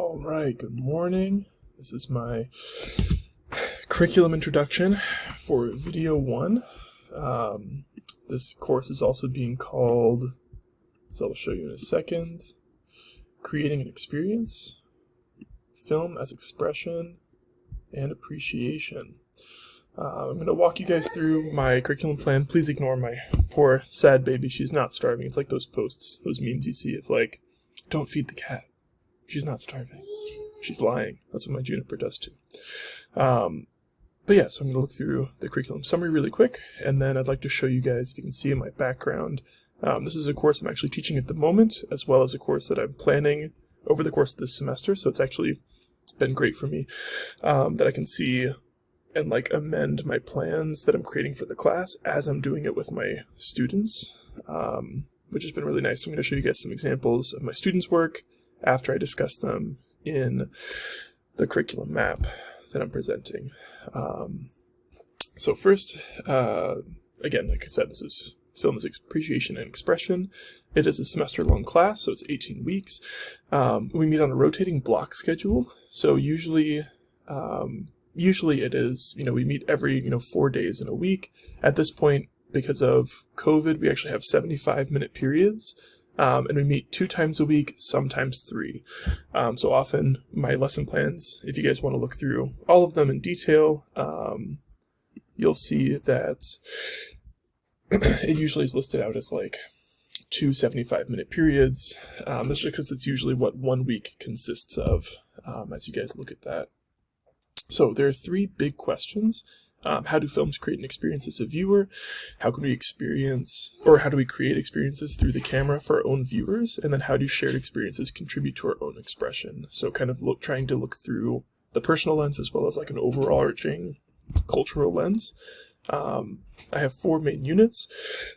All right, good morning. This is my curriculum introduction for video 1. This course is also being called, as I'll show you in a second, Creating an Experience, Film as Expression, and Appreciation. I'm going to walk you guys through my curriculum plan. Please ignore my poor, sad baby. She's not starving. It's like those posts, those memes you see of like, don't feed the cat. She's not starving. She's lying. That's what my Juniper does too. But yeah, so I'm going to look through the curriculum summary really quick, and then I'd like to show you guys, if you can see in my background, this is a course I'm actually teaching at the moment, as well as a course that I'm planning over the course of this semester, so it's actually been great for me that I can see and like amend my plans that I'm creating for the class as I'm doing it with my students, which has been really nice. So I'm going to show you guys some examples of my students' work after I discuss them in the curriculum map that I'm presenting. So first, again, like I said, this is Film as Appreciation and Expression. It is a semester-long class, so it's 18 weeks. We meet on a rotating block schedule. So usually it is, we meet every, 4 days in a week. At this point, because of COVID, we actually have 75-minute periods. And we meet 2 times a week, sometimes 3. So often my lesson plans, if you guys want to look through all of them in detail, you'll see that it usually is listed out as like 2 75-minute periods. That's just because it's usually what 1 week consists of, as you guys look at that. So there are 3 big questions. How do films create an experience as a viewer? How can we how do we create experiences through the camera for our own viewers? And then how do shared experiences contribute to our own expression? So kind of trying to look through the personal lens as well as like an overarching cultural lens. I have 4 main units: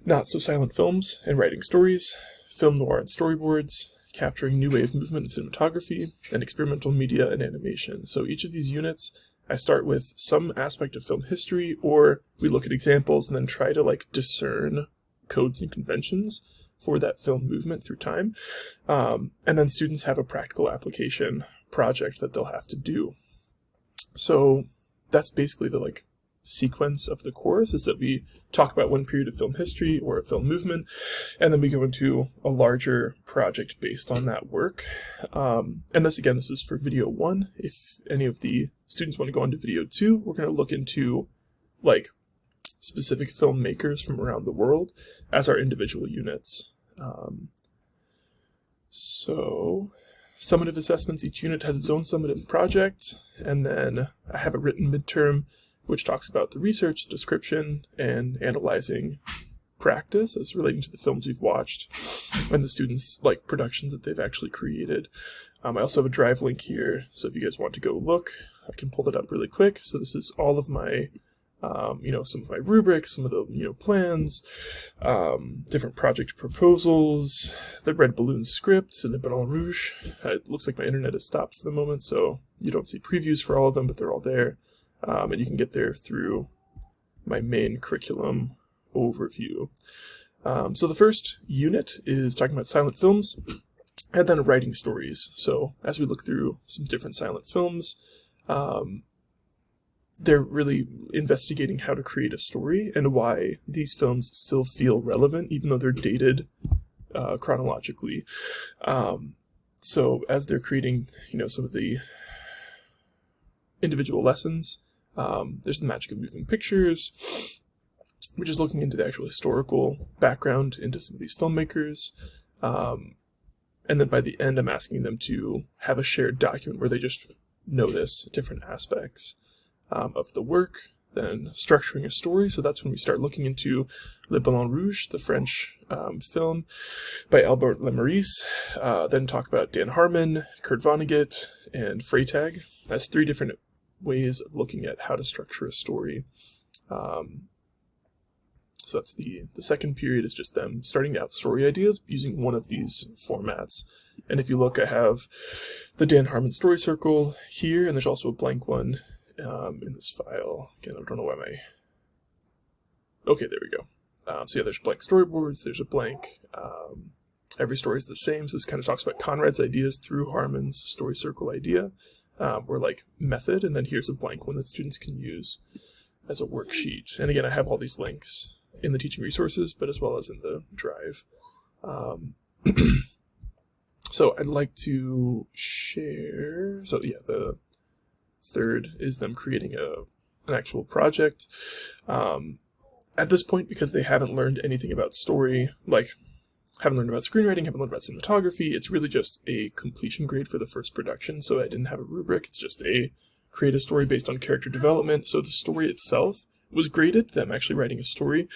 not so silent films and writing stories, film noir and storyboards, capturing new wave movement and cinematography, and experimental media and animation. So each of these units, I start with some aspect of film history, or we look at examples and then try to like discern codes and conventions for that film movement through time. And then students have a practical application project that they'll have to do. So that's basically the like sequence of the course, is that we talk about one period of film history or a film movement, and then we go into a larger project based on that work. And this is for video 1. If any of the students want to go into video 2, we're going to look into like specific filmmakers from around the world as our individual units. So summative assessments, each unit has its own summative project, and then I have a written midterm which talks about the research, description, and analyzing practice as relating to the films we've watched and the students' like productions that they've actually created. I also have a drive link here, so if you guys want to go look, I can pull that up really quick. So this is all of my, some of my rubrics, some of the, plans, different project proposals, the Red Balloon scripts, and the Ballon Rouge. It looks like my internet has stopped for the moment, so you don't see previews for all of them, but they're all there. And you can get there through my main curriculum overview. So the first unit is talking about silent films and then writing stories. So as we look through some different silent films, they're really investigating how to create a story and why these films still feel relevant, even though they're dated chronologically. So as they're creating, some of the individual lessons, there's the magic of moving pictures, which is looking into the actual historical background into some of these filmmakers. And then by the end, I'm asking them to have a shared document where they just notice different aspects of the work, then structuring a story. So that's when we start looking into Le Ballon Rouge, the French film by Albert Lemeris, then talk about Dan Harmon, Kurt Vonnegut, and Freytag. That's 3 different ways of looking at how to structure a story. So that's the second period, is just them starting out story ideas using one of these formats. And if you look, I have the Dan Harmon story circle here, and there's also a blank one in this file. Again, I don't know why okay, there we go. So yeah, there's blank storyboards, there's a blank every story is the same. So this kind of talks about Conrad's ideas through Harmon's story circle idea, or like method, and then here's a blank one that students can use as a worksheet. And again, I have all these links in the teaching resources, but as well as in the drive. So I'd like to share, so yeah, the third is them creating an actual project. At this point, because they haven't learned anything about story, like haven't learned about screenwriting, haven't learned about cinematography, it's really just a completion grade for the first production. So I didn't have a rubric, it's just a create a story based on character development. So the story itself was graded, them actually writing a story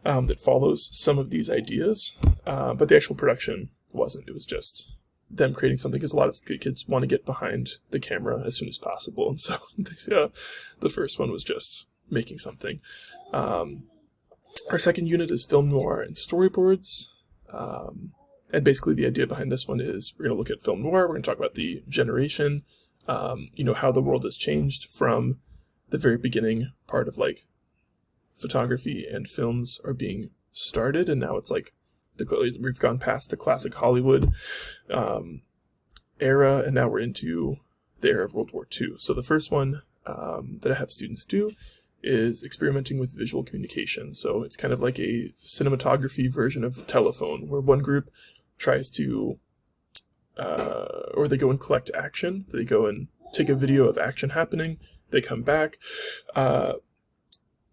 that follows some of these ideas, but the actual production wasn't. It was just them creating something, because a lot of kids want to get behind the camera as soon as possible, and so the first one was just making something. Our second unit is film noir and storyboards, and basically the idea behind this one is we're going to look at film noir, we're going to talk about the generation, how the world has changed from the very beginning part of like photography and films are being started, and now it's like we've gone past the classic Hollywood era, and now we're into the era of World War II. So the first one that I have students do is experimenting with visual communication. So it's kind of like a cinematography version of telephone, where one group tries to, or they go and collect action. They go and take a video of action happening. They come back.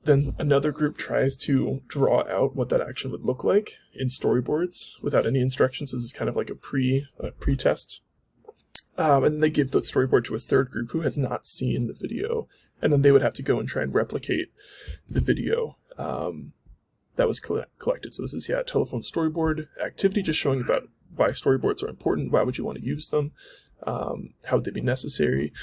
Then another group tries to draw out what that action would look like in storyboards without any instructions. This is kind of like a pre-test. And they give the storyboard to a third group who has not seen the video. And then they would have to go and try and replicate the video that was collected. So this is, a telephone storyboard activity, just showing about why storyboards are important, why would you want to use them, how would they be necessary.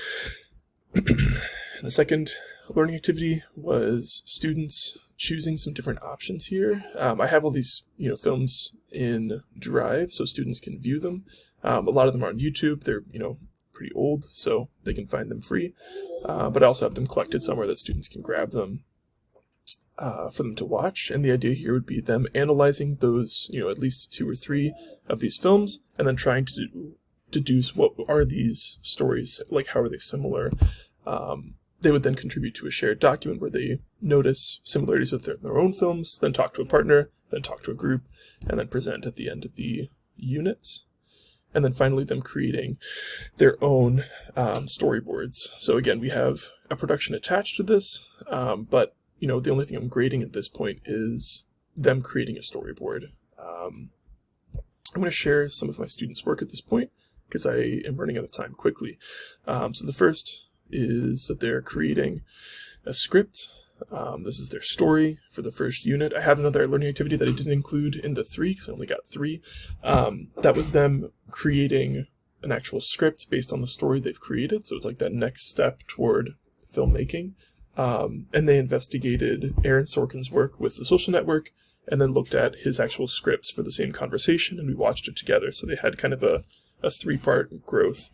The second learning activity was students choosing some different options here. I have all these, films in Drive so students can view them. A lot of them are on YouTube. They're, pretty old, so they can find them free. But I also have them collected somewhere that students can grab them for them to watch. And the idea here would be them analyzing those, at least 2 or 3 of these films, and then trying to deduce what are these stories, like how are they similar. They would then contribute to a shared document where they notice similarities with their own films, then talk to a partner, then talk to a group, and then present at the end of the unit. And then finally them creating their own storyboards. So again, we have a production attached to this, but the only thing I'm grading at this point is them creating a storyboard. I'm going to share some of my students' work at this point, because I am running out of time quickly. So the first is that they're creating a script. This is their story for the first unit. I have another learning activity that I didn't include in the 3, because I only got 3. That was them creating an actual script based on the story they've created. So it's like that next step toward filmmaking. And they investigated Aaron Sorkin's work with The Social Network, and then looked at his actual scripts for the same conversation, and we watched it together. So they had kind of a 3-part growth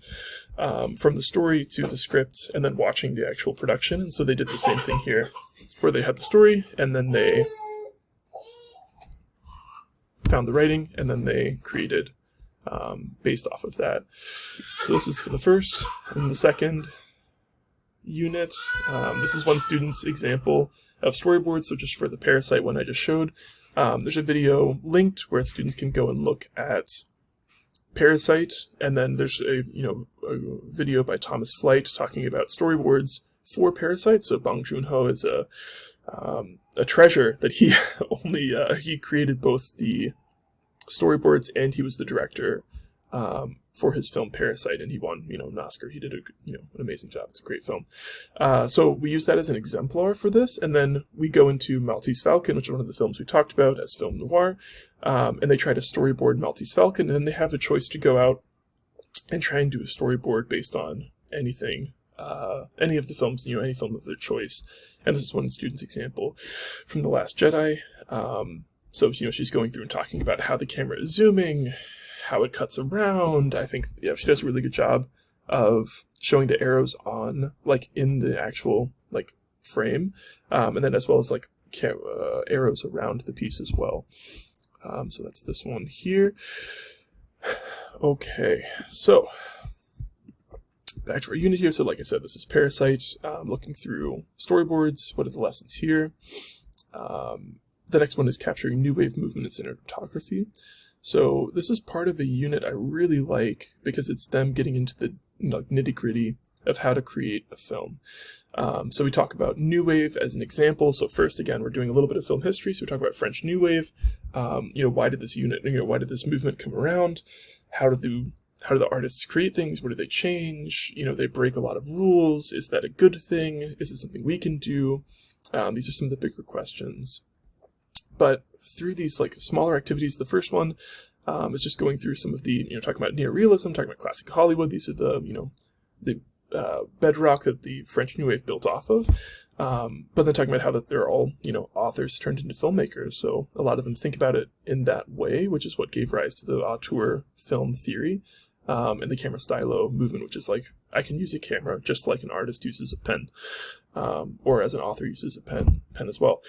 from the story to the script, and then watching the actual production. And so they did the same thing here, where they had the story, and then they found the writing, and then they created based off of that. So this is for the first. And the second unit, this is one student's example of storyboards. So just for the Parasite one I just showed, there's a video linked where students can go and look at Parasite, and then there's a video by Thomas Flight talking about storyboards for Parasite. So Bong Joon-ho is a treasure that he he created both the storyboards and he was the director for his film Parasite, and he won an Oscar. He did an amazing job. It's a great film. So we use that as an exemplar for this, and then we go into Maltese Falcon, which is one of the films we talked about as film noir. And they try to storyboard Maltese Falcon, and then they have a choice to go out and try and do a storyboard based on anything, any of the films, any film of their choice. And this is one student's example from The Last Jedi. So, she's going through and talking about how the camera is zooming, how it cuts around. I think, she does a really good job of showing the arrows on, in the actual, frame, and then as well as, arrows around the piece as well. So that's this one here. Okay, so back to our unit here. So like I said, this is Parasite, looking through storyboards. What are the lessons here? The next one is capturing new wave movement in cinematography. So this is part of a unit I really like because it's them getting into the nitty-gritty of how to create a film. So we talk about New Wave as an example. So first, again, we're doing a little bit of film history. So we talk about French New Wave. Why did this unit, why did this movement come around? How do the artists create things? What do they change? They break a lot of rules. Is that a good thing? Is it something we can do? These are some of the bigger questions. But through these smaller activities, the first one is just going through some of the, talking about neorealism, talking about classic Hollywood. These are the bedrock that the French New Wave built off of. But then talking about how that they're all, authors turned into filmmakers. So a lot of them think about it in that way, which is what gave rise to the auteur film theory. And the camera stylo movement, which is I can use a camera just like an artist uses a pen, or as an author uses a pen as well.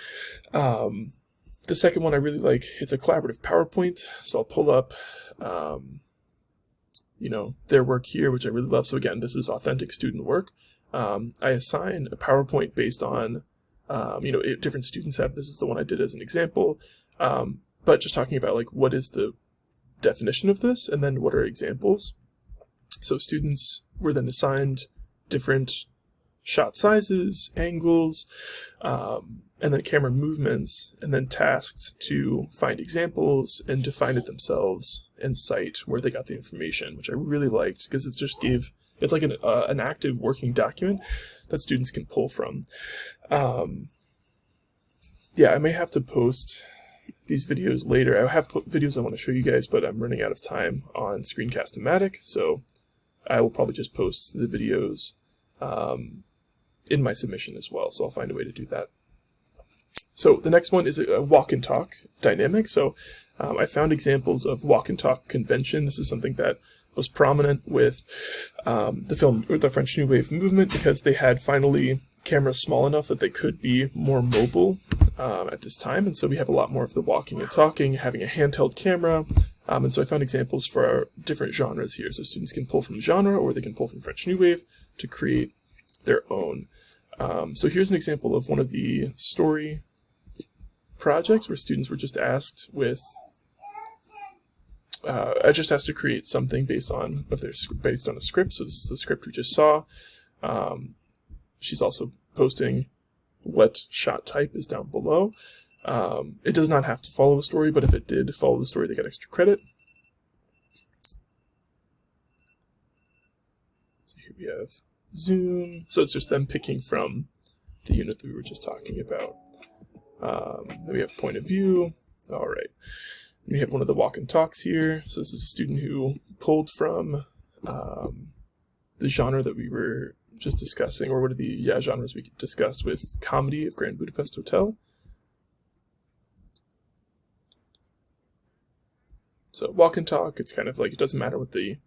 The second one I really like, it's a collaborative PowerPoint. So I'll pull up, their work here, which I really love. So again, this is authentic student work. I assign a PowerPoint based on, different students have. This is the one I did as an example. But just talking about what is the definition of this, and then what are examples. So students were then assigned different shot sizes, angles, and then camera movements, and then tasked to find examples and define it themselves and cite where they got the information, which I really liked because it just it's like an active working document that students can pull from. Yeah, I may have to post these videos later. I have videos I want to show you guys, but I'm running out of time on Screencast-O-Matic, so I will probably just post the videos in my submission as well, so I'll find a way to do that. So the next one is a walk and talk dynamic. So I found examples of walk and talk convention. This is something that was prominent with the French New Wave movement because they had finally cameras small enough that they could be more mobile at this time. And so we have a lot more of the walking and talking, having a handheld camera. And so I found examples for our different genres here. So students can pull from genre or they can pull from French New Wave to create their own. So here's an example of one of the story projects where students were just asked I just asked to create something based on a script. So this is the script we just saw. She's also posting what shot type is down below. It does not have to follow a story, but if it did follow the story, they get extra credit. So here we have zoom. So it's just them picking from the unit that we were just talking about. Then we have point of view. All right. We have one of the walk and talks here. So this is a student who pulled from the genre that we were just discussing, or what are the genres we discussed with comedy of Grand Budapest Hotel. So walk and talk, it's kind of it doesn't matter what the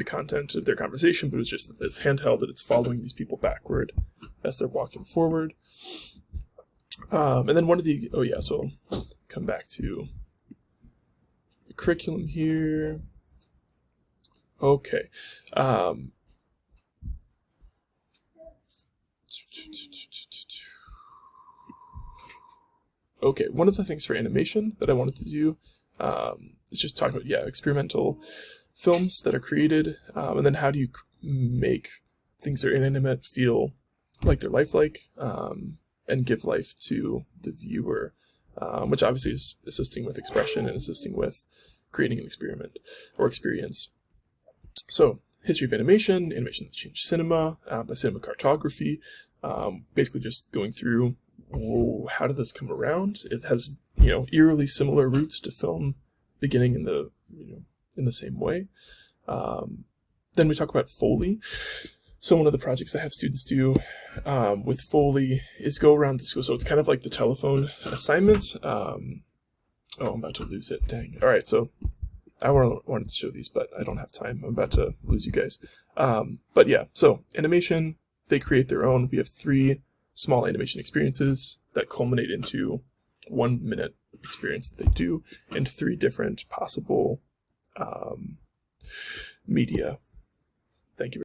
content of their conversation, but it's just that it's handheld, that it's following these people backward as they're walking forward. And then one of the, so I'll come back to the curriculum here. Okay. Okay, one of the things for animation that I wanted to do is just talk about, experimental films that are created, and then how do you make things that are inanimate feel like they're lifelike, and give life to the viewer, which obviously is assisting with expression and assisting with creating an experiment or experience. So, history of animation that changed cinema, by cinema cartography, basically just going through, how did this come around? It has, eerily similar roots to film beginning in the same way. Then we talk about Foley. So one of the projects I have students do with Foley is go around the school. So it's kind of like the telephone assignments. I'm about to lose it. Dang. All right, so I wanted to show these, but I don't have time. I'm about to lose you guys. But yeah, so animation, they create their own. We have 3 small animation experiences that culminate into 1-minute experience that they do, and 3 different possible media. Thank you.